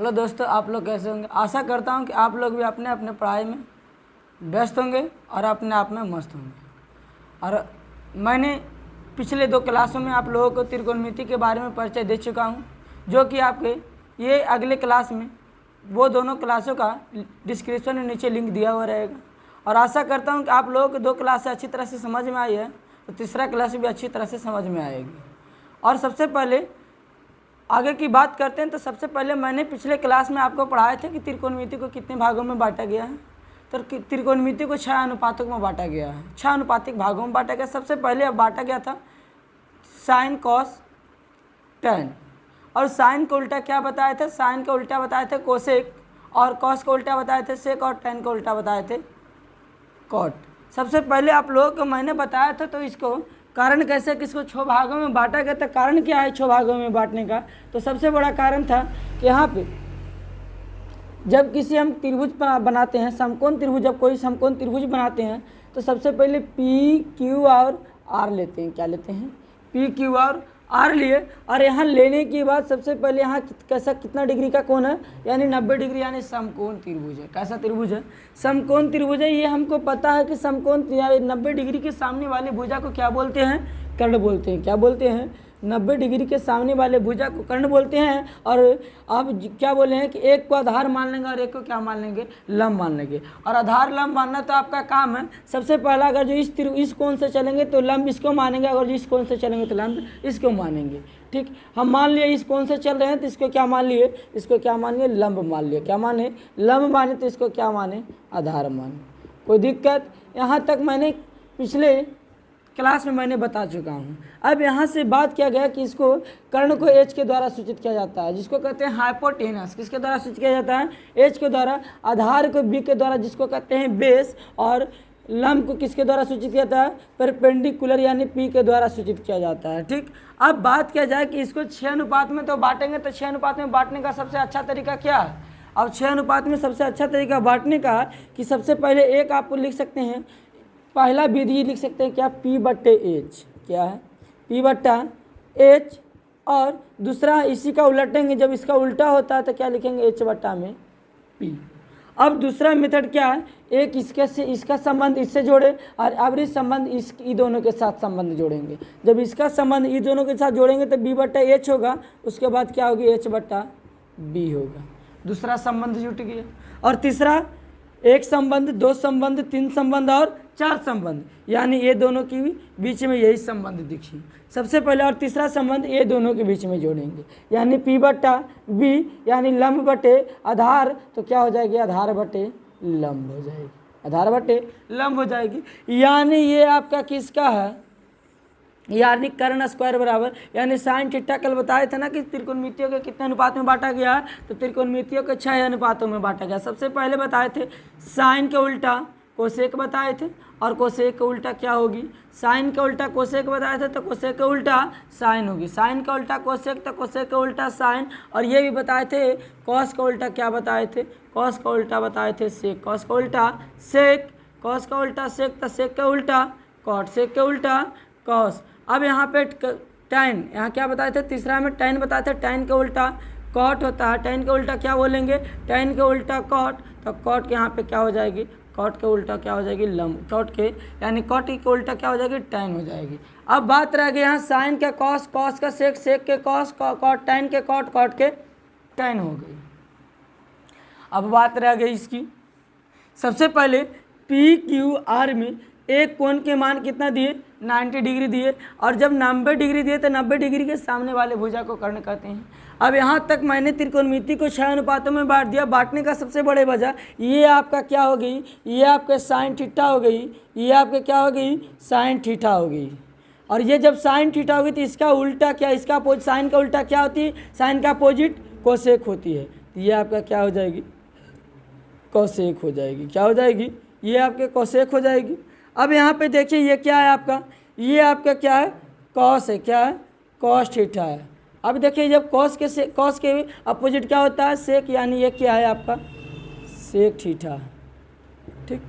Hello दोस्तों, आप लोग कैसे होंगे। आशा करता हूं कि आप लोग भी अपने अपने पढ़ाई में व्यस्त होंगे और अपने आप में मस्त होंगे। और मैंने पिछले 2 क्लासों में आप लोगों को त्रिकोणमिति के बारे में परिचय दे चुका हूं, जो कि आपके ये अगले क्लास में वो दोनों क्लासों का डिस्क्रिप्शन में नीचे लिंक दिया हुआ रहेगा। और आशा करता हूं कि आप लोगों को 2 क्लास अच्छी तरह से समझ में आई है, तो तीसरा क्लास भी अच्छी तरह से समझ में आएगी। और सबसे पहले आगे की बात करते हैं, तो सबसे पहले मैंने पिछले क्लास में आपको पढ़ाए थे कि त्रिकोणमिति को कितने भागों में बांटा गया है। तो त्रिकोणमिति को 6 अनुपातों में बांटा गया है, 6 अनुपातिक भागों में बांटा गया। सबसे पहले अब बांटा गया था साइन कॉस टैन, और साइन को उल्टा क्या बताए थे, साइन का उल्टा बताए थे कोसेक, और कॉस को उल्टा बताए थे सेक, और टैन को उल्टा बताए थे कॉट। सबसे पहले आप लोगों को मैंने बताया था, तो इसको कारण कैसे किसको 6 भागों में बांटा गया था। कारण क्या है 6 भागों में बांटने का, तो सबसे बड़ा कारण था कि यहाँ पे जब किसी हम त्रिभुज बनाते हैं, समकोण त्रिभुज, जब कोई समकोण त्रिभुज बनाते हैं, तो सबसे पहले पी क्यू और आर लेते हैं। क्या लेते हैं, पी क्यू और आर लिए। और यहाँ लेने के बाद सबसे पहले यहाँ कैसा कितना डिग्री का कोण है, यानी 90 डिग्री, यानी समकोण त्रिभुज है। कैसा त्रिभुज है, समकोण त्रिभुज है। ये हमको पता है कि समकोण 90 डिग्री के सामने वाली भुजा को क्या बोलते हैं, कर्ण बोलते हैं। क्या बोलते हैं, 90 डिग्री के सामने वाले भुजा को कर्ण बोलते हैं। और अब क्या बोले हैं कि एक को आधार मान लेंगे और एक को क्या मान लेंगे, लंब मान लेंगे। और आधार लंब मानना तो आपका काम है। सबसे पहला अगर जो इस कोण से चलेंगे तो लंब इसको मानेंगे, अगर जो इस कोण से चलेंगे तो लंब इसको मानेंगे। ठीक, हम मान लिए इस कोण से चल रहे हैं तो इसको क्या मान लिए, इसको क्या मान लिए, लंब मान लिए। क्या माने, लंब माने, तो इसको क्या माने, आधार माने। कोई दिक्कत, यहाँ तक मैंने पिछले क्लास में मैंने बता चुका हूँ। अब यहाँ से बात किया गया कि इसको कर्ण को एच के द्वारा सूचित किया जाता है, जिसको कहते हैं हाइपोटेनस। किसके द्वारा सूचित किया जाता है, एच के द्वारा। आधार को बी के द्वारा, जिसको कहते हैं बेस। और लंब को किसके द्वारा सूचित किया जाता है, परपेंडिकुलर, यानी पी के द्वारा सूचित किया जाता है। ठीक, अब बात किया जाए कि इसको 6 अनुपात में तो बांटेंगे, तो 6 अनुपात में बांटने का सबसे अच्छा तरीका क्या है। अब 6 अनुपात में सबसे अच्छा तरीका बांटने का कि सबसे पहले एक आपको लिख सकते हैं, पहला विधि लिख सकते हैं क्या, P बट्टे एच। क्या है, P बट्टा एच। और दूसरा इसी का उलटेंगे, जब इसका उल्टा होता है तो क्या लिखेंगे, H बट्टा में P। अब दूसरा मेथड क्या है, एक इसके से इसका संबंध इससे जोड़े, और अब इस संबंध इन दोनों के साथ संबंध जोड़ेंगे। जब इसका संबंध इन दोनों के साथ जोड़ेंगे तो B बट्टा एच होगा, उसके बाद क्या होगी, H बट्टा B होगा। दूसरा संबंध जुट गया। और तीसरा, एक संबंध, 2 संबंध, 3 संबंध और 4 संबंध, यानी ये दोनों के बीच में यही संबंध दिखी सबसे पहले। और तीसरा संबंध ये दोनों के बीच में जोड़ेंगे, यानी P बट्टा B, यानी लंब बटे आधार, तो क्या हो जाएगी, आधार बटे लंब हो जाएगी, आधार बटे लंब हो जाएगी। यानी ये आपका किसका है, यानी कर्ण स्क्वायर बराबर, यानी साइन थीटा। कल बताए थे ना कि त्रिकोणमितियों के कितने अनुपात में बांटा गया है, तो त्रिकोणमितियों के 6 अनुपातों में बांटा गया। सबसे पहले बताए थे साइन के उल्टा कोसेक बताए थे, और कोसेक का उल्टा क्या होगी, साइन का उल्टा कोसेक बताए थे, तो कोसेक का उल्टा साइन होगी। साइन का उल्टा कोसेक, तो कोसेक का उल्टा साइन। और ये भी बताए थे कॉस का उल्टा क्या बताए थे, कॉस का उल्टा बताए थे सेक। कॉस का उल्टा सेक, कॉस का उल्टा सेक, तो सेक का उल्टा कॉट, सेक का उल्टा कॉस। अब यहाँ पे टैन, यहाँ क्या बताए थे, तीसरा में टैन बताए थे, टैन का उल्टा कॉट होता है। टैन का उल्टा क्या बोलेंगे, टैन का उल्टा कॉट, तो कॉट के यहाँ पे क्या हो जाएगी, कॉट के उल्टा क्या हो जाएगी, लंब। कॉट के यानी कॉट के उल्टा क्या हो जाएगी, टैन हो जाएगी। अब बात रह गई यहाँ साइन के कॉस, कॉस का सेक, सेक के कॉस, कॉट, टैन के कॉट, कॉट के टैन हो गई। अब बात रह गई इसकी, सबसे पहले पी क्यू आर में एक कोण के मान कितना दिए, 90 डिग्री दिए। और जब 90 डिग्री दिए तो 90 डिग्री के सामने वाले भुजा को कर्ण कहते हैं। अब यहाँ तक मैंने त्रिकोणमिति को 6 अनुपातों में बांट दिया। बांटने का सबसे बड़े वजह, ये आपका क्या हो गई, ये आपके साइन थीटा हो गई, ये आपके क्या हो गई, साइन थीटा हो गई। और ये जब साइन थीटा होगी तो इसका उल्टा क्या, इसका साइन का उल्टा क्या होती है, साइन का अपोजिट कोसेक होती है। तो ये आपका क्या हो जाएगी, कोसेक हो जाएगी। क्या हो जाएगी, ये आपके कोसेक हो जाएगी। अब यहाँ पे देखिए ये क्या है आपका, ये आपका क्या है, कॉस है। क्या है, कॉस थीटा है। अब देखिए जब कॉस के अपोजिट क्या होता है, सेक, यानी ये क्या है आपका, सेक थीटा। ठीक,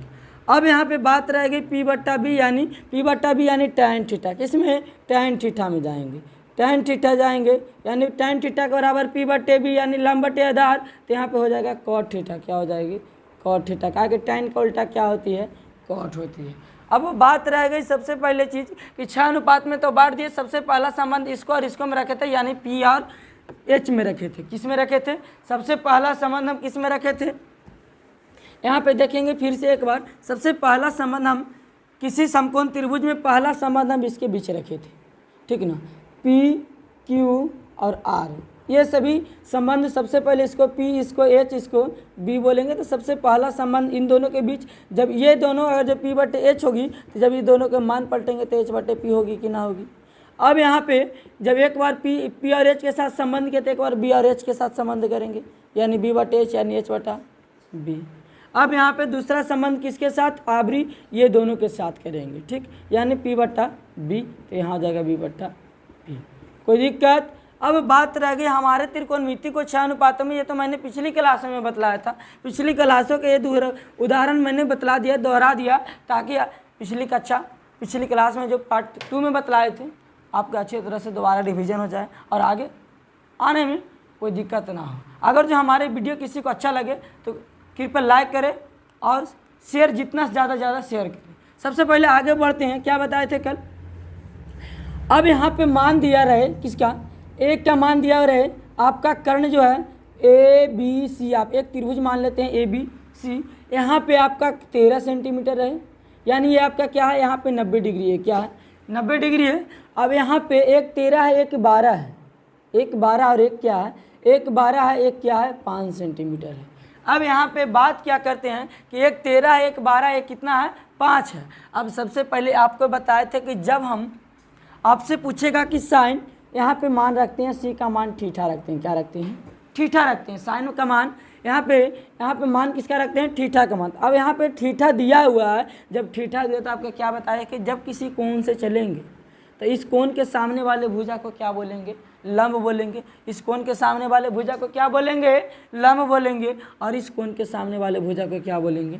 अब यहाँ पे बात रहेगी P बट्टा B, यानी P बट्टा B यानी टैन थीटा। किसमें, टैन थीटा में जाएंगे। tan थीटा जाएंगे, यानी tan थीटा के बराबर P बटे बी यानी लंब बटे आधार, तो यहाँ पे हो जाएगा cot थीटा, क्या हो जाएगी cot थीटा। कहा कि tan का उल्टा क्या होती है, cot होती है। अब बात रह गई सबसे पहले चीज़ कि 6 अनुपात में तो बांट दिए, सबसे पहला संबंध इसको और इसको में रखे थे, यानी P और H में रखे थे। किस में रखे थे, सबसे पहला संबंध हम किस में रखे थे, यहाँ पे देखेंगे फिर से एक बार। सबसे पहला संबंध हम किसी समकोण त्रिभुज में पहला संबंध हम इसके बीच रखे थे, ठीक ना, P Q और R, ये सभी संबंध सबसे पहले इसको P, इसको H, इसको B बोलेंगे। तो सबसे पहला संबंध इन दोनों के बीच, जब ये दोनों अगर जब P बटे H होगी तो जब ये दोनों के मान पलटेंगे तो H बटे P होगी कि ना होगी। अब यहाँ पे जब एक बार P और H के साथ संबंध किया तो एक बार B और H के साथ संबंध करेंगे, यानी B बटे H यानी H बटा B। अब यहाँ पे दूसरा संबंध किसके साथ, आवरी, ये दोनों के साथ करेंगे, ठीक, यानी P बटा B, तो यहाँ हो जाएगा B बटा B। कोई दिक्कत। अब बात रह गई हमारे त्रिकोणमिति को 6 अनुपातों में, ये तो मैंने पिछली क्लासों में बतलाया था, पिछली क्लासों के ये उदाहरण मैंने बतला दिया, दोहरा दिया, ताकि पिछली क्लास में जो पार्ट 2 में बतलाए थे आपका अच्छी तरह से दोबारा रिवीजन हो जाए और आगे आने में कोई दिक्कत ना हो। अगर जो हमारे वीडियो किसी को अच्छा लगे तो कृपया लाइक करें और शेयर जितना ज़्यादा शेयर करें। सबसे पहले आगे बढ़ते हैं, क्या बताए थे कल। अब यहाँ पे मान दिया रहे किसका, एक का मान दिया रहे आपका कर्ण जो है ABC, आप एक त्रिभुज मान लेते हैं ABC, यहाँ पे आपका 13 सेंटीमीटर रहे, यानी ये आपका क्या है, यहाँ पे 90 डिग्री है, क्या है 90 डिग्री है। अब यहाँ पे एक 13 है, एक 12 है, एक 12 और एक क्या है, एक 12 है, एक क्या है 5 सेंटीमीटर है। अब यहाँ पे बात क्या करते हैं कि एक 13 है, एक 12, एक कितना है 5 है। अब सबसे पहले आपको बताए थे कि जब हम आपसे पूछेगा कि साइन, यहाँ पे मान रखते हैं सी का मान थीटा रखते हैं, क्या रखते हैं थीटा रखते हैं, साइन का मान यहाँ पे मान किसका रखते हैं, थीटा का मान। अब यहाँ पे थीटा दिया हुआ है, जब थीटा दिया तो आपको क्या बताया कि जब किसी कोण से चलेंगे तो इस कोण के सामने वाले भुजा को क्या बोलेंगे, लंब बोलेंगे। इस कोण के सामने वाले भुजा को क्या बोलेंगे, लंब बोलेंगे। और इस कोण के सामने वाले भुजा को क्या बोलेंगे,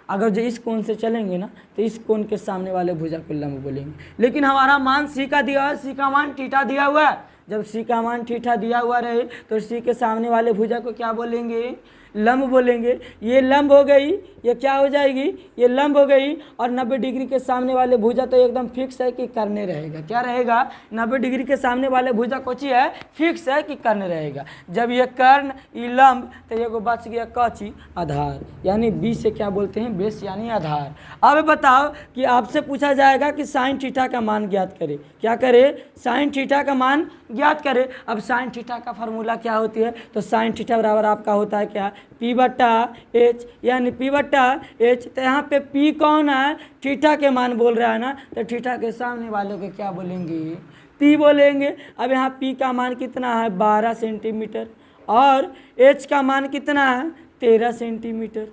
अगर जो इस कोण से चलेंगे ना तो इस कोण के सामने वाले भुजा को लंब बोलेंगे। लेकिन हमारा मान सी का दिया हुआ है, सी का मान थीटा दिया हुआ है। जब सी का मान थीटा दिया हुआ रहे तो सी के सामने वाले भुजा को क्या बोलेंगे, लंब बोलेंगे। ये लंब हो गई, ये क्या हो जाएगी, ये लंब हो गई। और 90 डिग्री के सामने वाले भुजा तो एकदम फिक्स है कि करने रहेगा, क्या रहेगा 90 डिग्री के सामने वाले भुजा कोची है, फिक्स है कि करने रहेगा। जब ये कर्ण ये लंब तो ये को बच गया कची, आधार, यानी बी से क्या बोलते हैं, बेस यानी आधार। अब बताओ कि आपसे पूछा जाएगा कि साइन थीटा का मान ज्ञात करे, क्या करे, साइन थीटा का मान ज्ञात करे। अब साइन थीटा का फार्मूला क्या होती है, तो साइन थीटा बराबर आपका होता है क्या, P बटा H, यानी P बटा H। तो यहाँ पे P कौन है, थीटा के मान बोल रहा है ना, तो थीटा के सामने वालों को क्या बोलेंगे, P बोलेंगे। अब यहाँ P का मान कितना है 12 सेंटीमीटर और H का मान कितना है 13 सेंटीमीटर।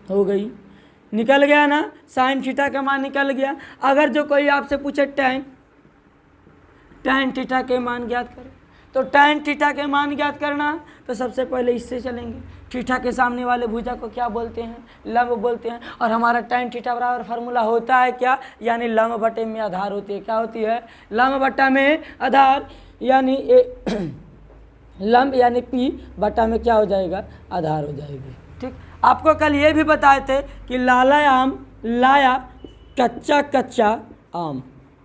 हो गई, निकल गया ना, साइन थीटा का मान निकल गया। अगर जो कोई आपसे पूछे tan थीटा के मान ज्ञात करें, तो tan थीटा के मान ज्ञात करना है तो सबसे पहले इससे चलेंगे। थीटा के सामने वाले भुजा को क्या बोलते हैं, लंब बोलते हैं। और हमारा tan थीटा बराबर फार्मूला होता है क्या, यानी लंब बटे में आधार होती है, क्या होती है, लंब बटा में आधार, यानी लंब यानी P बटा में क्या हो जाएगा, आधार हो जाएगी। ठीक, आपको कल ये भी बताए थे कि लाया कच्चा आम,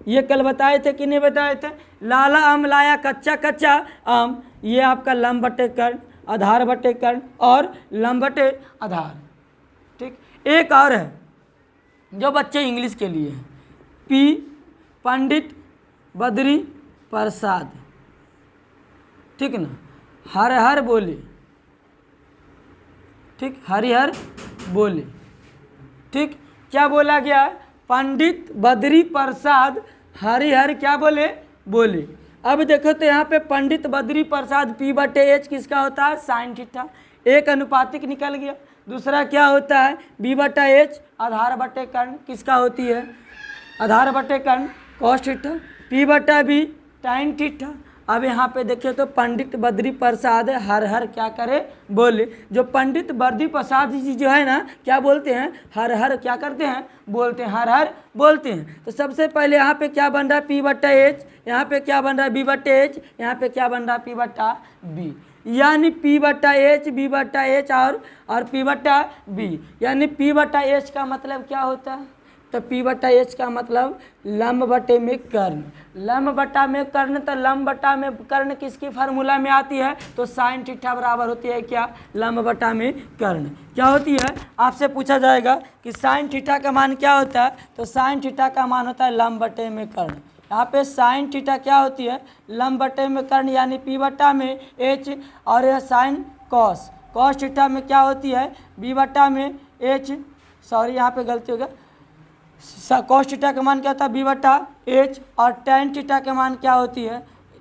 ये कल बताए थे कि नहीं बताए थे, लाला आम लाया कच्चा आम, ये आपका लंब बटे कर्ण, आधार बटे कर्ण और लंब बटे आधार। ठीक, एक और है जो बच्चे इंग्लिश के लिए है, P पंडित बद्री प्रसाद, ठीक ना, हर बोले, ठीक, हरिहर बोले। ठीक, क्या बोला गया, पंडित बद्री प्रसाद हरिहर क्या बोले, बोले। अब देखो तो यहाँ पे पंडित बद्री प्रसाद P बटे H किसका होता है, साइन थीटा, एक अनुपातिक निकल गया। दूसरा क्या होता है B बटा H आधार बटे कर्ण, किसका होती है, आधार बटे कर्ण कॉस थीटा। P बटा B टाइन थीटा अब यहाँ पे देखिए तो पंडित बद्री प्रसाद हर हर क्या करे बोले। जो पंडित बद्री प्रसाद जी जो है ना क्या बोलते हैं, हर हर क्या करते हैं, बोलते हैं, हर हर बोलते हैं। तो सबसे पहले यहाँ पे क्या बन रहा है, पी बट्टा एच, यहाँ पे क्या बन रहा है, बी बट्टा एच, यहाँ पे क्या बन रहा है, पी बट्टा बी, यानी पी बट्टा एच, बी बट्टा एच और पी बट्टा बी, यानी पी बट्टा एच का मतलब क्या होता है, तो पी बट्टा एच का मतलब लंब बटे में कर्ण, लंब बट्टा में कर्ण, तो लंब बट्टा में कर्ण किसकी फार्मूला में आती है, तो साइन थीटा बराबर होती है क्या, लंब बट्टा में कर्ण क्या होती है। आपसे पूछा जाएगा कि साइन थीटा का मान क्या होता है, तो साइन थीटा का मान होता है लंब बटे में कर्ण। यहाँ पे साइन थीटा क्या होती है, लंब बटे में कर्ण, यानी पी बट्टा में एच, और यह साइन कॉस, कॉस थीटा में क्या होती है, बी बट्टा में एच, सॉरी यहाँ पे गलती हो गया, कॉस थीटा का मान क्या होता है, बी बट्टा एच, और टेन थीटा का मान क्या होती है,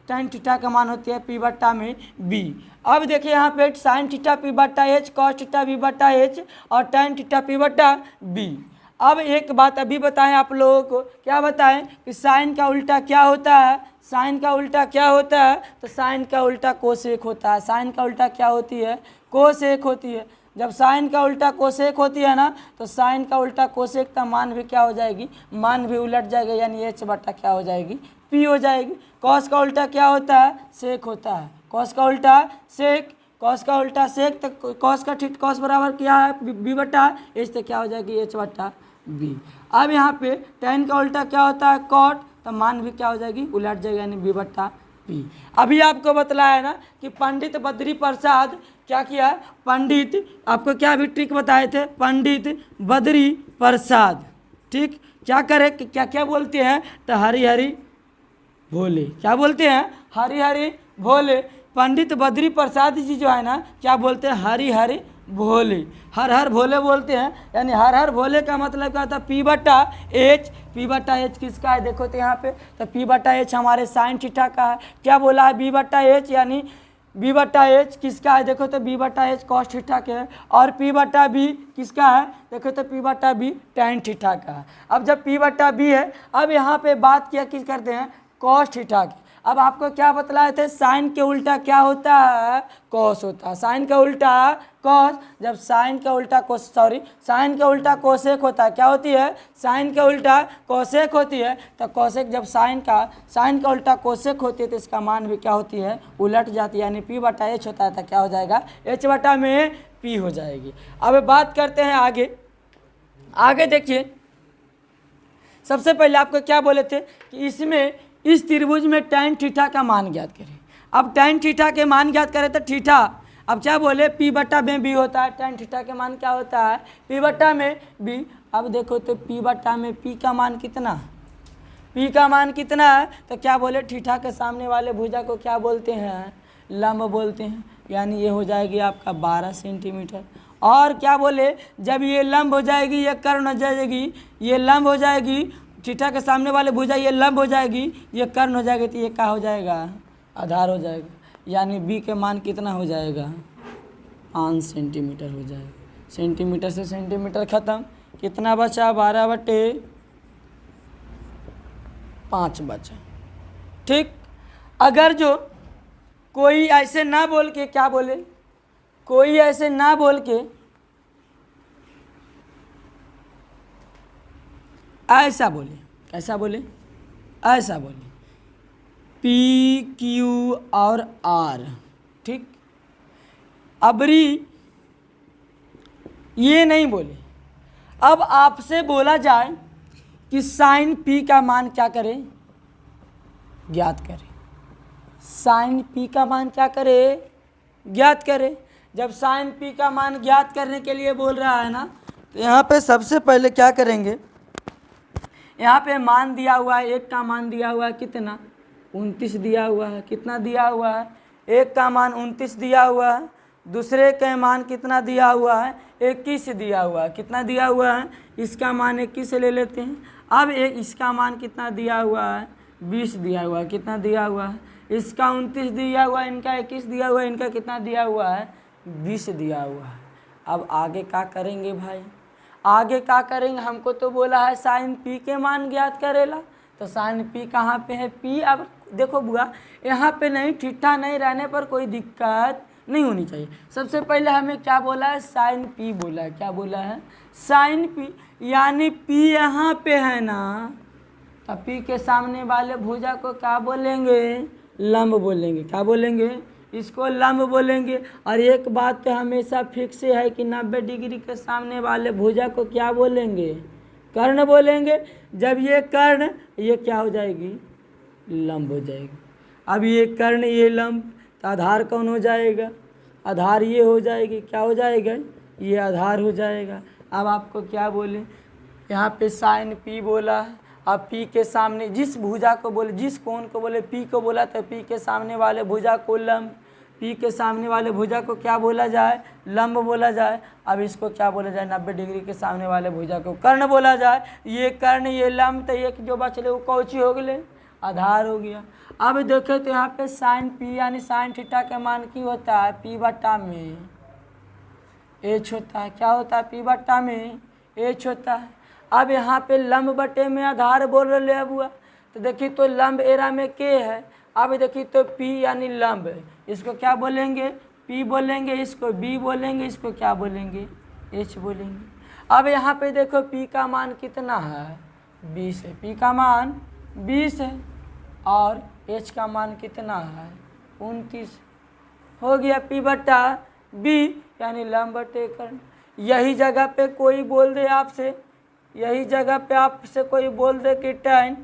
टेन थीटा का मान होती है पी बट्टा में बी। अब देखिए यहाँ पे साइन थीटा पी बट्टा एच, कॉस थीटा बी बट्टा एच, और टेन थीटा पी बट्टा बी। अब एक बात अभी बताएं आप लोगों को, क्या बताएं कि साइन का उल्टा क्या होता है, साइन का उल्टा क्या होता है, तो साइन का उल्टा कोसेक होता है, साइन का उल्टा क्या होती है, कोसेक होती है। जब साइन का उल्टा कोसेक होती है ना, तो साइन का उल्टा कोसेक का मान भी क्या हो जाएगी, मान भी उलट जाएगा, यानी एच बट्टा क्या हो जाएगी, पी हो जाएगी। कॉस का उल्टा क्या होता है, सेक होता है, कॉस का उल्टा सेक, कॉस का उल्टा सेक, तो कॉस का ठीक कॉस बराबर क्या है, बी बट्टा एच, तो क्या हो जाएगी, एच बट्टा बी। अब यहाँ पे टेन का उल्टा क्या होता है, कॉट, तो मान भी क्या हो जाएगी, उलट जाएगा, यानी बी बट्टा पी। अभी आपको बतलाया ना कि पंडित बद्री प्रसाद क्या किया, पंडित आपको क्या भी ट्रिक बताए थे, पंडित बद्री प्रसाद ठीक क्या करे, क्या क्या बोलते हैं, तो हरी हरी भोले, क्या बोलते हैं, हरी हरी भोले। पंडित बद्री प्रसाद जी जो है ना क्या बोलते हैं, हरी हरी भोले, हर हर भोले बोलते हैं, यानी हर हर भोले का मतलब क्या होता है, पी बट्टा एच, पी बट्टा एच किसका है, देखो तो यहाँ पे, तो पी बट्टा एच हमारे साइन थीटा का है। क्या बोला है, बी बट्टा एच, यानी बी बट्टा एच किसका है, देखो तो बी बट्टा एच कॉस थीटा के है, और पी बट्टा बी किसका है, देखो तो पी बट्टा बी टेन थीटा का है। अब जब पी बट्टा बी है, अब यहाँ पे बात किया किस करते हैं, कॉस थीटा की। अब आपको क्या बतलाए थे, साइन के उल्टा क्या होता है, कॉस होता है, साइन का उल्टा कॉस, जब साइन का उल्टा कोस, सॉरी साइन का उल्टा कोसेक होता है, क्या होती है, साइन का उल्टा कोसेक होती है, तो कोसेक जब साइन का उल्टा कोसेक होती है, तो इसका मान भी क्या होती है, उलट जाती है, यानी पी बटा एच होता है, तो क्या हो जाएगा, एच बटा में पी हो जाएगी। अब बात करते हैं आगे देखिए, सबसे पहले आपको क्या बोले थे कि इसमें इस त्रिभुज में tan थीटा का मान ज्ञात करें। अब tan थीटा के मान ज्ञात करें तो थीटा, अब क्या बोले, पी बट्टा में बी होता है, tan थीटा के मान क्या होता है, पी बट्टा में बी। अब देखो तो पी बट्टा में पी का मान कितना, पी का मान कितना है, तो क्या बोले, थीटा के सामने वाले भुजा को क्या बोलते हैं, लंब बोलते हैं, यानी ये हो जाएगी आपका 12 सेंटीमीटर। और क्या बोले, जब ये लंब हो जाएगी, ये कर्ण हो जाएगी, ये लंब हो जाएगी, थीटा के सामने वाले भुजा ये लंब हो जाएगी, ये कर्ण हो जाएगी, तो ये क्या हो जाएगा, आधार हो जाएगा, यानी बी के मान कितना हो जाएगा, 5 सेंटीमीटर हो जाएगा। सेंटीमीटर से सेंटीमीटर खत्म, कितना बचा, 12/5 बचा। ठीक, अगर जो कोई ऐसे ना बोल के, क्या बोले, कोई ऐसे ना बोल के ऐसा बोले, कैसा बोले, ऐसा बोले, पी क्यू और आर, ठीक, अबरी ये नहीं बोले। अब आपसे बोला जाए कि साइन पी का मान क्या करे, ज्ञात करे, साइन पी का मान क्या करे, ज्ञात करे। जब साइन पी का मान ज्ञात करने के लिए बोल रहा है ना, तो यहाँ पे सबसे पहले क्या करेंगे, यहाँ पे मान दिया हुआ है, एक का मान दिया हुआ है कितना, 29 दिया हुआ है, कितना दिया हुआ है, एक का मान 29 दिया हुआ है, दूसरे का मान कितना दिया हुआ है, 21 दिया हुआ है, कितना दिया हुआ है, इसका मान 21 ले लेते हैं। अब एक इसका मान कितना दिया हुआ है, 20 दिया हुआ है, कितना दिया हुआ है, इसका 29 दिया हुआ है, इनका 21 दिया हुआ है, इनका कितना दिया हुआ है, 20 दिया हुआ है। अब आगे क्या करेंगे भाई, आगे क्या करेंगे, हमको तो बोला है साइन पी के मान ज्ञात करेला, तो साइन पी कहाँ पे है, पी अब देखो बुआ, यहाँ पे नहीं, ठिठा नहीं रहने पर कोई दिक्कत नहीं होनी चाहिए। सबसे पहले हमें क्या बोला है, साइन पी बोला है। क्या बोला है, साइन पी, यानी पी यहाँ पे है ना, तो पी के सामने वाले भुजा को क्या बोलेंगे, लंब बोलेंगे। क्या बोलेंगे, इसको लंब बोलेंगे। और एक बात तो हमेशा फिक्स है कि 90 डिग्री के सामने वाले भुजा को क्या बोलेंगे, कर्ण बोलेंगे। जब ये कर्ण, ये क्या हो जाएगी, लंब हो जाएगी। अब ये कर्ण, ये लंब, तो आधार कौन हो जाएगा, आधार ये हो जाएगी। क्या हो जाएगा, ये आधार हो जाएगा। अब आपको क्या बोले, यहाँ पे साइन पी बोला है। अब पी के सामने जिस भुजा को बोले, जिस कोण को बोले, पी को बोला, तो पी के सामने वाले भुजा को लंब, पी के सामने वाले भुजा को क्या बोला जाए, लंब बोला जाए। अब इसको क्या बोला जाए, 90 डिग्री के सामने वाले भुजा को कर्ण बोला जाए। ये कर्ण, ये लंब, तो एक जो बचले वो कौची हो गए, आधार हो गया। अब देखे तो यहाँ पे साइन पी यानी साइन थीटा का मान की होता है, पी बट्टा में एच होता है। क्या होता है, पी बट्टा में एच होता है। अब यहाँ पे लंब बटे में आधार बोल रहे अब हुआ, तो देखिए तो लंब एरा में के है। अब देखिए तो पी यानी लंब, इसको क्या बोलेंगे, पी बोलेंगे, इसको बी बोलेंगे, इसको क्या बोलेंगे, एच बोलेंगे। अब यहाँ पे देखो पी का मान कितना है, 20 है। पी का मान 20 है और एच का मान कितना है, 29। हो गया पी बट्टा बी यानी लंब बटे कर्ण। यही जगह पे कोई बोल दे आपसे, यही जगह पे आपसे कोई बोल दे कि tan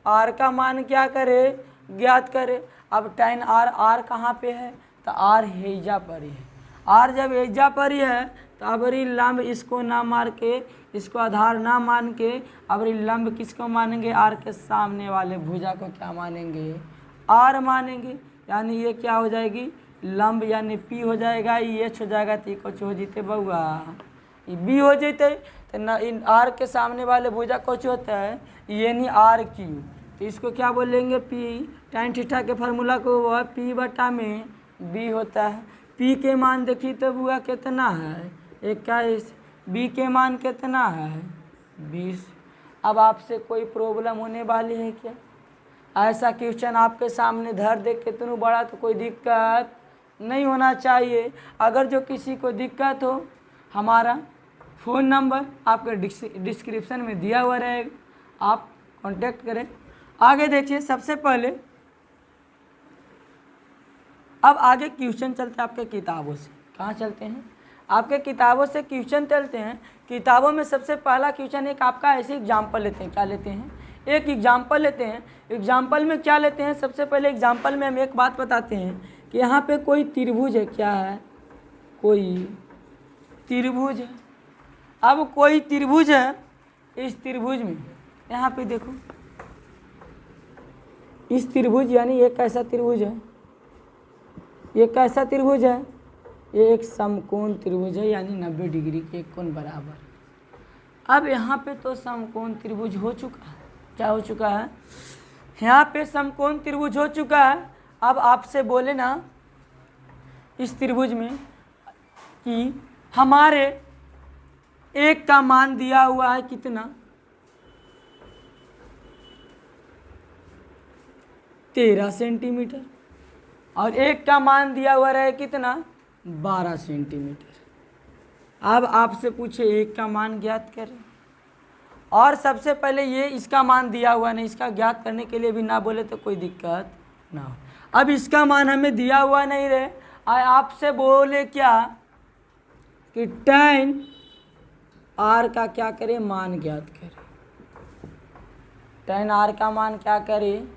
आर का मान क्या करे, ज्ञात करे। अब tan आर, आर कहाँ पे है, तो आर हेजा पर ही है। आर जब हेजा पर ही है तो अब लंब इसको ना मार के, इसको आधार ना मान के, अब लंब किसको मानेंगे, आर के सामने वाले भुजा को क्या मानेंगे, आर मानेंगे। यानी ये क्या हो जाएगी, लंब यानी पी हो जाएगा, ये एच हो जाएगा, तो कुछ हो जीते बउआ, ये बी हो जीते। तो न इन आर के सामने वाले भुजा कुछ होता है यानी आर क्यू, तो इसको क्या बोलेंगे, पी। tan थीटा के फार्मूला को वह पी बटा में बी होता है। पी के मान देखिए तो बुआ कितना है, 21। बी के मान कितना है, 20। अब आपसे कोई प्रॉब्लम होने वाली है क्या, ऐसा क्वेश्चन आपके सामने धर दे कितना बड़ा, तो कोई दिक्कत नहीं होना चाहिए। अगर जो किसी को दिक्कत हो, हमारा फ़ोन नंबर आपके डिस्क्रिप्शन में दिया हुआ रहेगा, आप कांटेक्ट करें। आगे देखिए, सबसे पहले अब आगे क्वेश्चन चलते हैं आपके किताबों से। कहाँ चलते हैं, आपके किताबों से क्वेश्चन चलते हैं। किताबों में सबसे पहला क्वेश्चन एक आपका ऐसे एग्जाम्पल लेते हैं। क्या लेते हैं, एक एग्जाम्पल लेते हैं। एग्जाम्पल में क्या लेते हैं, सबसे पहले एग्जाम्पल में हम एक बात बताते हैं कि यहाँ पे कोई त्रिभुज है। क्या है, कोई त्रिभुज है। अब कोई त्रिभुज है, इस त्रिभुज में यहाँ पे देखो, इस त्रिभुज यानी एक ऐसा त्रिभुज है, ये कैसा त्रिभुज है, ये एक समकोण त्रिभुज है, यानी 90 डिग्री के एक कोण बराबर। अब यहाँ पे तो समकोण त्रिभुज हो चुका है। क्या हो चुका है, यहाँ पे समकोण त्रिभुज हो चुका है। अब आपसे बोले ना इस त्रिभुज में कि हमारे एक का मान दिया हुआ है कितना, 13 सेंटीमीटर, और एक का मान दिया हुआ रहे कितना, 12 सेंटीमीटर। अब आपसे पूछे एक का मान ज्ञात करें, और सबसे पहले ये इसका मान दिया हुआ नहीं, इसका ज्ञात करने के लिए भी ना बोले तो कोई दिक्कत ना हो। अब इसका मान हमें दिया हुआ नहीं रहे, आपसे बोले क्या कि tan आर का क्या करें, मान ज्ञात करें। tan आर का मान क्या करें,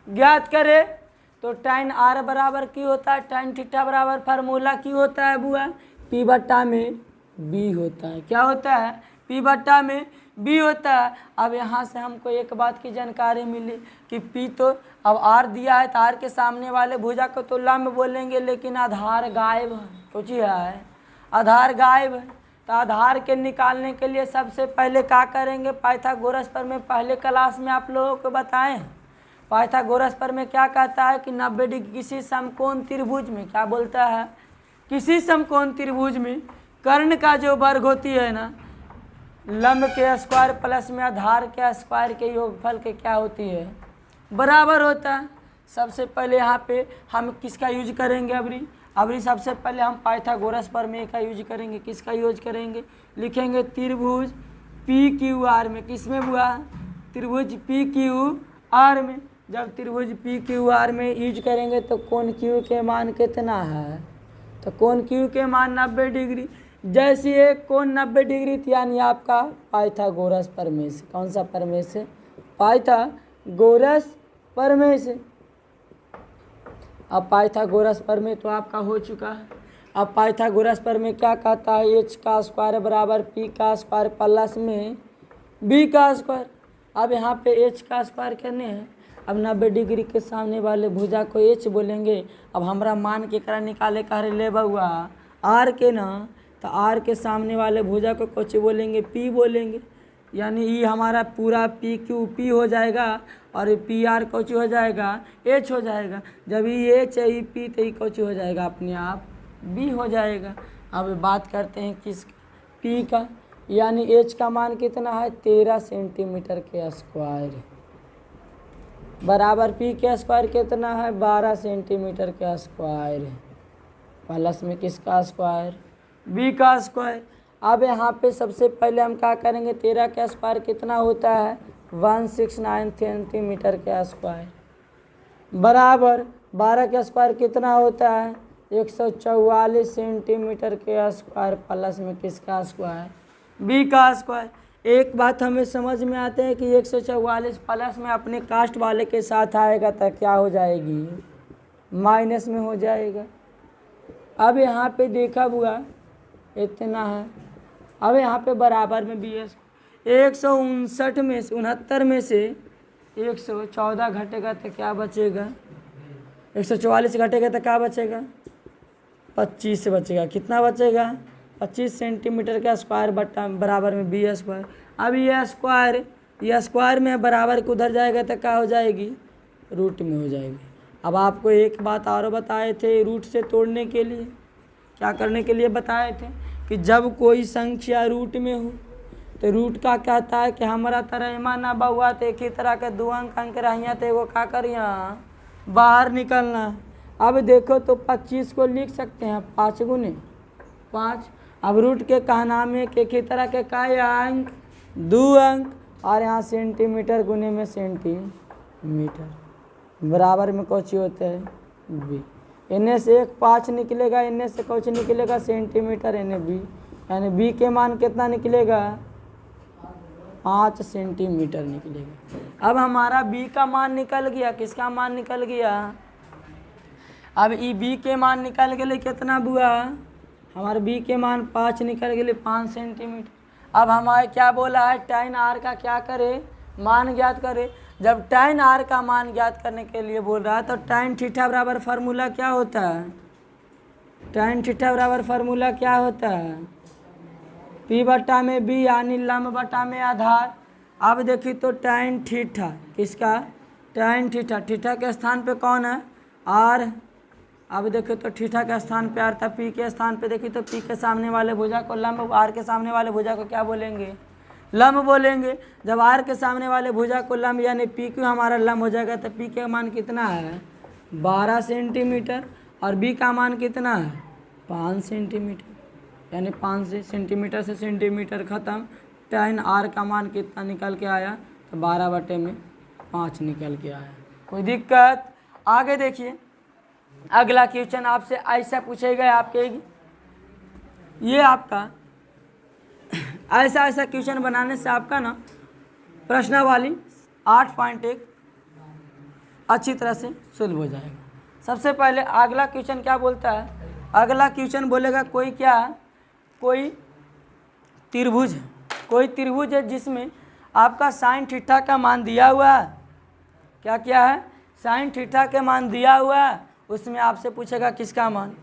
ज्ञात करे। तो tan आर बराबर की होता है, tan थीटा बराबर फार्मूला की होता है बुआ, पी बट्टा में बी होता है। क्या होता है, पी बट्टा में बी होता है। अब यहाँ से हमको एक बात की जानकारी मिली कि पी तो अब आर दिया है, तो आर के सामने वाले भुजा को तो लंब बोलेंगे, लेकिन आधार गायब है। सोची है, आधार गायब है। तो आधार के निकालने के लिए सबसे पहले क्या करेंगे, पाइथागोरस पर में पहले क्लास में आप लोगों को बताएं, पाइथागोरस पर में क्या कहता है कि 90 डिग्री किसी समकोण त्रिभुज में, क्या बोलता है, किसी समकोण त्रिभुज में कर्ण का जो वर्ग होती है ना, लंब के स्क्वायर प्लस में आधार के स्क्वायर के योगफल के क्या होती है, बराबर होता है। सबसे पहले यहाँ पे हम किसका यूज करेंगे अबरी सबसे पहले हम पाइथागोरस प्रमेय का यूज करेंगे। किसका यूज करेंगे? लिखेंगे त्रिभुज पी क्यू आर में। किस में हुआ? त्रिभुज पी क्यू आर में। जब त्रिभुज पी क्यू आर में यूज करेंगे तो कोण क्यू के मान कितना है? तो कोण क्यू के मान 90 डिग्री। जैसे एक कोण 90 डिग्री थी यानी आपका पाइथागोरस प्रमेय से। कौन सा प्रमेय से? पाइथागोरस प्रमेय से। अब पाइथागोरस प्रमेय तो आपका हो चुका है। अब पाइथागोरस प्रमेय क्या कहता है? एच का स्क्वायर बराबर पी का स्क्वायर प्लस में बी का स्क्वायर। अब यहाँ पे एच का स्क्वायर करने हैं। अब 90 डिग्री के सामने वाले भुजा को एच बोलेंगे। अब हमारा मान के करा निकाले कह रहे ले बउआ आर के ना, तो आर के सामने वाले भुजा को कुछ बोलेंगे? पी बोलेंगे। यानी ये हमारा पूरा पी क्यू पी हो जाएगा और पी आर कुछ हो जाएगा? एच हो जाएगा। जब ये एच है पी तो ये कुछ हो जाएगा अपने आप बी हो जाएगा। अब बात करते हैं किस पी का, यानी एच का मान कितना है? 13 सेंटीमीटर के स्क्वायर बराबर पी के स्क्वायर कितना है? 12 सेंटीमीटर के स्क्वायर प्लस में किसका स्क्वायर? बी का स्क्वायर। अब यहाँ पे सबसे पहले हम क्या करेंगे? 13 का स्क्वायर कितना होता है? 169 सेंटीमीटर के स्क्वायर बराबर 12 का स्क्वायर कितना होता है? 144 सेंटीमीटर के स्क्वायर प्लस में किसका स्क्वायर? बी का स्क्वायर। एक बात हमें समझ में आते हैं कि 144 प्लस में अपने कास्ट वाले के साथ आएगा तो क्या हो जाएगी? माइनस में हो जाएगा। अब यहाँ पे देखा हुआ इतना है। अब यहाँ पे बराबर में बी एस 159 में से 69 में से 114 घटेगा तो क्या बचेगा? 144 घटेगा तो क्या बचेगा? 25 बचेगा। कितना बचेगा? 25 सेंटीमीटर का स्क्वायर बटा बराबर में बी स्क्वायर। अब ये स्क्वायर में बराबर के उधर जाएगा तो क्या हो जाएगी? रूट में हो जाएगी। अब आपको एक बात और बताए थे रूट से तोड़ने के लिए, क्या करने के लिए बताए थे कि जब कोई संख्या रूट में हो तो रूट का कहता है कि हमारा तरह ना बहुआ तो एक ही तरह के 2 अंक रहिया तो एगो का करिया बाहर निकलना। अब देखो तो 25 को लिख सकते हैं 5 गुने 5। अब रूट के कहना में एक ही तरह के का अंक 2 अंक और यहाँ सेंटीमीटर गुने में सेंटीमीटर बराबर में कुछ होता है बी। इन्हें से एक 5 निकलेगा, इन्हें से कुछ निकलेगा सेंटीमीटर, इन्हें बी, यानी बी के मान कितना निकलेगा? 5 सेंटीमीटर निकलेगा। अब हमारा बी का मान निकल गया। किसका मान निकल गया? अब ई बी के मान निकल गए कितना बुआ? हमारे बी के मान 5 निकल गए 5 सेंटीमीटर। अब हमारे क्या बोला है? tan r का क्या करे? मान ज्ञात करे। जब tan r का मान ज्ञात करने के लिए बोल रहा है तो tan थीटा बराबर फार्मूला क्या होता है? tan थीटा बराबर फार्मूला क्या होता है? P बटा में B यानी लंब बटा में आधार। अब देखिए तो tan थीटा किसका? tan थीटा, थीटा के स्थान पे कौन है? R। अब देखिए तो थीटा के स्थान पे R था, P के स्थान पे देखिए तो P के सामने वाले भुजा को लंब, R के सामने वाले भुजा को क्या बोलेंगे? लंब बोलेंगे। जब R के सामने वाले भुजा को लंब यानी पी क्यू हमारा लंब हो जाएगा तो पी का मान कितना है? 12 सेंटीमीटर और बी का मान कितना है? 5 सेंटीमीटर, यानी 5 सेंटीमीटर से सेंटीमीटर ख़त्म। tan r का मान कितना निकल के आया? तो 12/5 निकल के आया। कोई दिक्कत? आगे देखिए अगला क्वेश्चन आपसे ऐसा पूछेगा आपके, ये आपका ऐसा क्वेश्चन बनाने से आपका ना प्रश्नावली 8.1 अच्छी तरह से सुलभ हो जाएगा। सबसे पहले अगला क्वेश्चन क्या बोलता है? अगला क्वेश्चन बोलेगा कोई त्रिभुज है जिसमें आपका साइन थीटा का मान दिया हुआ है। क्या है? साइन थीटा के मान दिया हुआ है। उसमें आपसे पूछेगा किसका मान?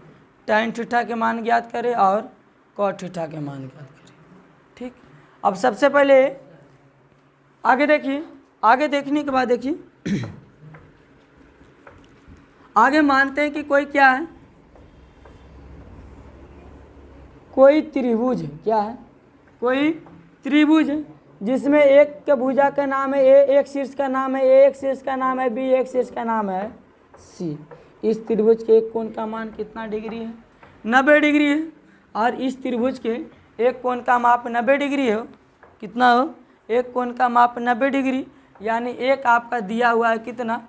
tan थीटा के मान ज्ञात करें और cot थीटा के मान ज्ञात करें। ठीक। अब सबसे पहले आगे देखिए, आगे देखने के बाद देखिए आगे मानते हैं कि कोई क्या है? कोई त्रिभुज है। क्या है? कोई त्रिभुज है जिसमें एक के भुजा का नाम है ए, एक शीर्ष का नाम है ए, एक शीर्ष का नाम है बी, एक शीर्ष का नाम है सी। इस त्रिभुज के एक कोण का मान कितना डिग्री है? 90 डिग्री है। और इस त्रिभुज के एक कोण का माप 90 डिग्री हो। कितना हो? एक कोण का माप 90 डिग्री, यानी एक आपका दिया हुआ है कितना,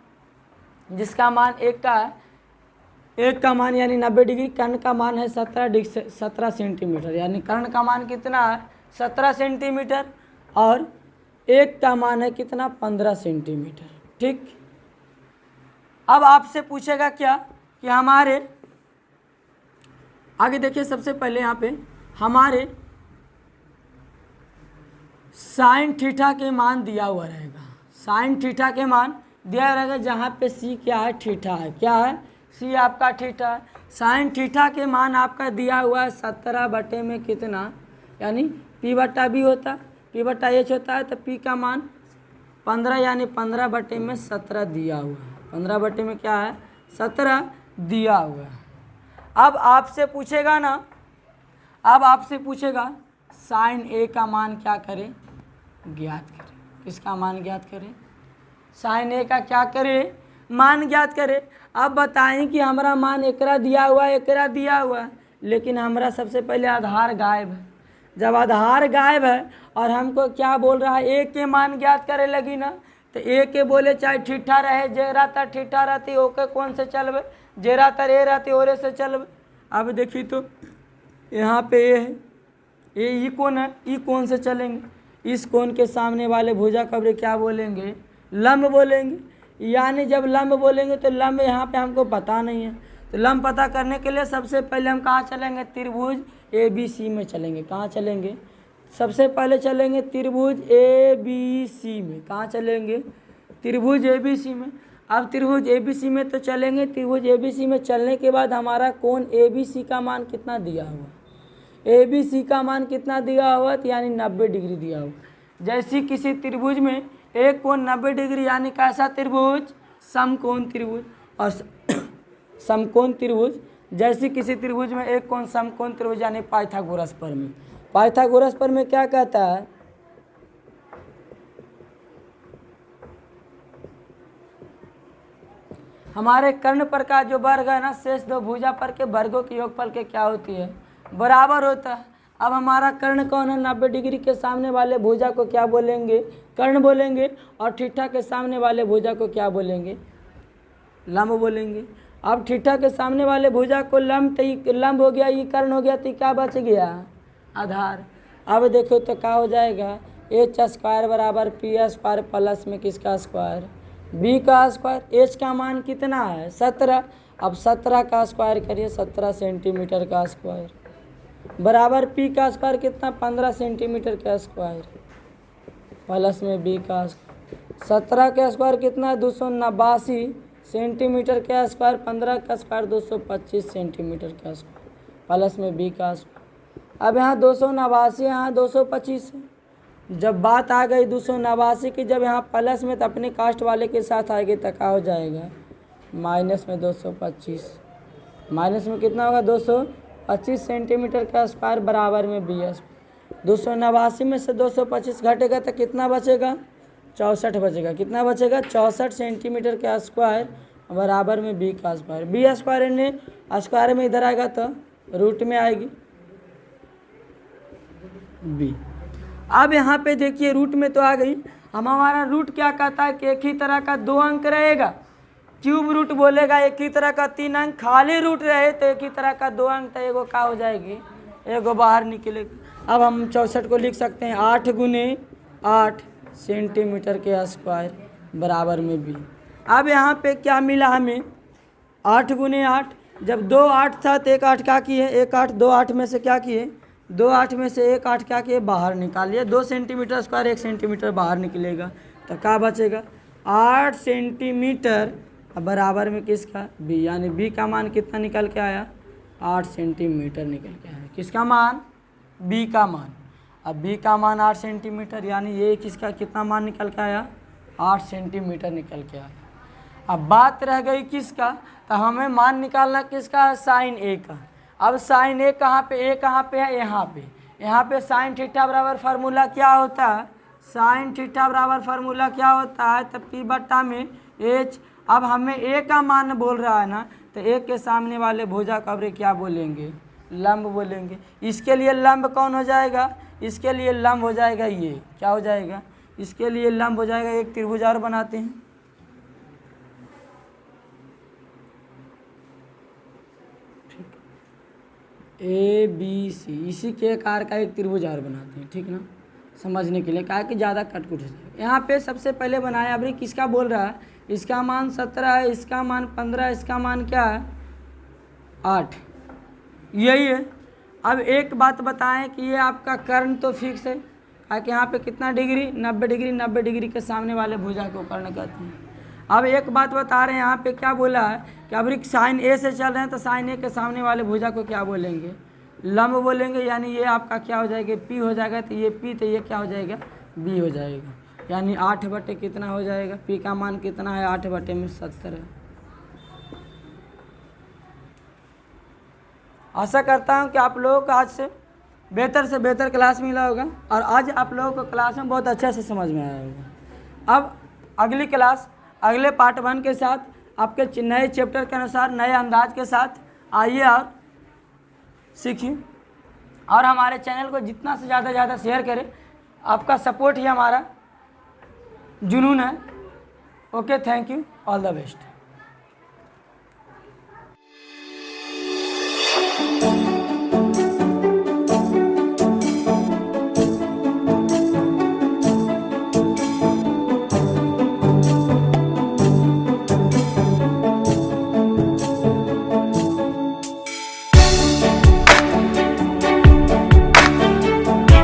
जिसका मान एक का है, एक का मान यानी 90 डिग्री, कर्ण का मान है 17 सेंटीमीटर, यानी कर्ण का मान कितना है? 17 सेंटीमीटर, और एक का मान है कितना? 15 सेंटीमीटर। ठीक। अब आपसे पूछेगा क्या कि हमारे आगे देखिए, सबसे पहले यहाँ पे हमारे साइन थीटा के मान दिया हुआ रहेगा। साइन थीटा के मान दिया रहेगा, जहाँ पे सी क्या है? थीटा है। क्या है? सी आपका थीटा है। साइन थीटा के मान आपका दिया हुआ है 17 बटे में कितना, यानी पी बटा बी होता है, पी बटा एच होता है, तो पी का मान 15, यानी 15 बटे में 17 दिया हुआ है। 15 बटे में क्या है? 17 दिया हुआ है। अब आपसे पूछेगा ना, अब आपसे पूछेगा साइन ए का मान क्या करें? ज्ञात करें। किसका मान ज्ञात करें? साइन ए का क्या करें? मान ज्ञात करें। अब बताएं कि हमारा मान एकरा दिया हुआ है, एकरा दिया हुआ है, लेकिन हमारा सबसे पहले आधार गायब है। जब आधार गायब है और हमको क्या बोल रहा है? ए के मान ज्ञात करे लगी ना, तो ए के बोले चाहे ठीठा रहे, जे रहता ठीठा रहती, ओके कौन से चलबे? जे रहता ए रहती, ओरे से चलबे। अब देखिए तो यहाँ पे ए है, ये कौन है? ई कौन से चलेंगे? इस कोण के सामने वाले भुजा कब्र क्या बोलेंगे? लंब बोलेंगे। यानी जब लंब बोलेंगे तो लंब यहाँ पे हमको पता नहीं है, तो लंब पता करने के लिए सबसे पहले हम कहाँ चलेंगे? त्रिभुज ए बी सी में चलेंगे। कहाँ चलेंगे? सबसे पहले चलेंगे त्रिभुज ए बी सी में। कहाँ चलेंगे? त्रिभुज ए बी सी में। अब त्रिभुज ए बी सी में तो चलेंगे। त्रिभुज ए बी सी में चलने के बाद हमारा कोण ए बी सी का मान कितना दिया हुआ? ए बी सी का मान कितना दिया हुआ? तो यानी 90 डिग्री दिया हुआ। जैसे किसी त्रिभुज में एक कोण 90 डिग्री, यानी कैसा त्रिभुज? समकोण त्रिभुज। और समकोण त्रिभुज, जैसे किसी त्रिभुज में एक कोण समकोण त्रिभुज, यानी पाइथागोरस प्रमेय। पाइथागोरस प्रमेय क्या कहता है? हमारे कर्ण पर का जो वर्ग है ना, शेष दो भुजा पर के वर्गों के योगफल के क्या होती है? बराबर होता है। अब हमारा कर्ण कौन है? 90 डिग्री के सामने वाले भुजा को क्या बोलेंगे? कर्ण बोलेंगे। और थीटा के सामने वाले भुजा को क्या बोलेंगे? लंब बोलेंगे। अब थीटा के सामने वाले भुजा को लंब, तो लंब हो गया, ये कर्ण हो गया, तो क्या बच गया? आधार। अब देखो तो क्या हो जाएगा? एच स्क्वायर बराबर पी स्क्वायर प्लस में किसका स्क्वायर? बी का स्क्वायर। एच का मान कितना है? 17। अब 17 का स्क्वायर करिए, 17 सेंटीमीटर का स्क्वायर, बराबर पी का स्क्वायर कितना? 15 सेंटीमीटर का स्क्वायर, प्लस में बी का स्क्वायर। 17 का स्क्वायर कितना? 289 सेंटीमीटर का स्क्वायर, 15 का स्क्वायर 225 सेंटीमीटर का स्क्वायर, प्लस में बी का स्क्वायर। अब यहाँ 289, यहाँ 225 है। जब बात आ गई 289 की, जब यहाँ प्लस में तो अपने कास्ट वाले के साथ आएगी तो क्या हो जाएगा? माइनस में 225, माइनस में कितना होगा? 225 सेंटीमीटर का स्क्वायर, बराबर में बी एस। 289 में से 225 घटेगा तो कितना बचेगा? 64 बचेगा। कितना बचेगा? 64 सेंटीमीटर का स्क्वायर, बराबर में बी का स्क्वायर। बी स्क्वायर ने स्क्वायर में इधर आएगा तो रूट में आएगी बी। अब यहाँ पे देखिए रूट में तो आ गई। हम हमारा रूट क्या कहता है कि एक ही तरह का 2 अंक रहेगा। क्यूब रूट बोलेगा एक ही तरह का 3 अंक, खाली रूट रहे तो एक ही तरह का 2 अंक, तो एगो क्या हो जाएगी? एगो बाहर निकलेगा। अब हम 64 को लिख सकते हैं 8 गुने 8 सेंटीमीटर के स्क्वायर, बराबर में बी। अब यहाँ पे क्या मिला हमें? 8 गुने 8। जब 2 8 था तो एक 8 क्या किए? एक 8, 2 8 में से क्या किए? 2 8 में से एक 8 क्या किए? बाहर निकालिए। 2 सेंटीमीटर स्क्वायर 1 सेंटीमीटर बाहर निकलेगा, तो क्या बचेगा? 8 सेंटीमीटर, बराबर में किसका? बी। यानी बी का मान कितना निकल के आया? 8 सेंटीमीटर निकल के आया। किसका मान? बी का मान। अब बी का मान 8 सेंटीमीटर, यानी ये किसका कितना मान निकल के आया? 8 सेंटीमीटर निकल के आया। अब बात रह गई किसका? तो हमें मान निकालना किसका? साइन ए का। अब साइन ए कहाँ पे? ए कहाँ पे है? यहाँ पे। यहाँ पे साइन थीटा बराबर फार्मूला क्या होता है? साइन थीटा बराबर फार्मूला क्या होता है? तो पी बट्टा में एच अब हमें ए का मान बोल रहा है ना, तो ए के सामने वाले भुजा का अवयव क्या बोलेंगे, लंब बोलेंगे। इसके लिए लंब कौन हो जाएगा, इसके लिए लंब हो जाएगा ये, क्या हो जाएगा, इसके लिए लंब हो जाएगा। एक त्रिभुज और बनाते हैं, ए बी सी, इसी के आकार का एक त्रिभुज और बनाते हैं, ठीक ना, समझने के लिए, कहा कि ज़्यादा कटकुट हो जाएगा। यहाँ पे सबसे पहले बनाया, अभी किसका बोल रहा है, इसका मान 17 है, इसका मान 15, इसका मान क्या है 8, यही है। अब एक बात बताएं कि ये आपका कर्ण तो फिक्स है, कहा कि यहाँ पे कितना डिग्री, 90 डिग्री, 90 डिग्री के सामने वाले भुजा को कर्ण कहते हैं। अब एक बात बता रहे हैं, यहाँ पे क्या बोला है कि अभी साइन ए से चल रहे हैं, तो साइन ए के सामने वाले भुजा को क्या बोलेंगे, लंब बोलेंगे। यानी ये आपका क्या हो जाएगा, पी हो जाएगा, तो ये पी, तो ये क्या हो जाएगा, बी हो जाएगा। यानी 8 बटे कितना हो जाएगा, पी का मान कितना है, 8 बटे में 70 है। आशा करता हूँ कि आप लोगों को आज से बेहतर क्लास मिला होगा, और आज आप लोगों को क्लास में बहुत अच्छे से समझ में आया होगा। अब अगली क्लास अगले पार्ट 1 के साथ आपके नए चैप्टर के अनुसार नए अंदाज के साथ आइए और सीखिए, और हमारे चैनल को जितना से ज़्यादा शेयर करें। आपका सपोर्ट ही हमारा जुनून है। Okay, thank you, all the best.